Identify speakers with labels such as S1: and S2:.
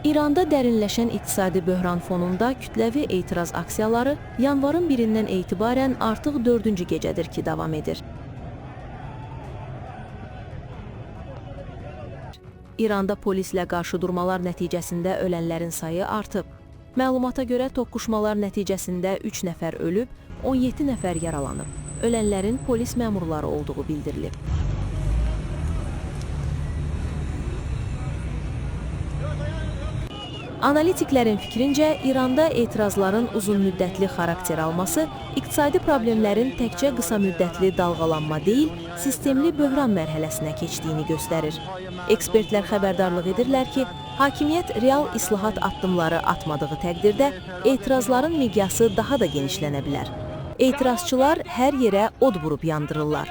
S1: İranda dərinləşən iqtisadi böhran fonunda kütləvi etiraz aksiyaları yanvarın 1-dən etibarən artıq 4-cü gecədir ki, davam edir. İranda polislə qarşıdurmalar nəticəsində ölənlərin sayı artıb. Məlumata görə toqquşmalar nəticəsində 3 nəfər ölüb, 17 nəfər yaralanıb. Ölənlərin polis məmurları olduğu bildirilib. Analitiklərin fikrincə, İranda etirazların uzunmüddətli xarakter alması iqtisadi problemlərin təkcə qısa müddətli dalğalanma deyil, sistemli böhran mərhələsinə keçdiyini göstərir. Ekspertlər xəbərdarlıq edirlər ki, hakimiyyət real islahat addımları atmadığı təqdirdə etirazların miqyası daha da genişlənə bilər. Etirazçılar hər yerə od vurub yandırırlar.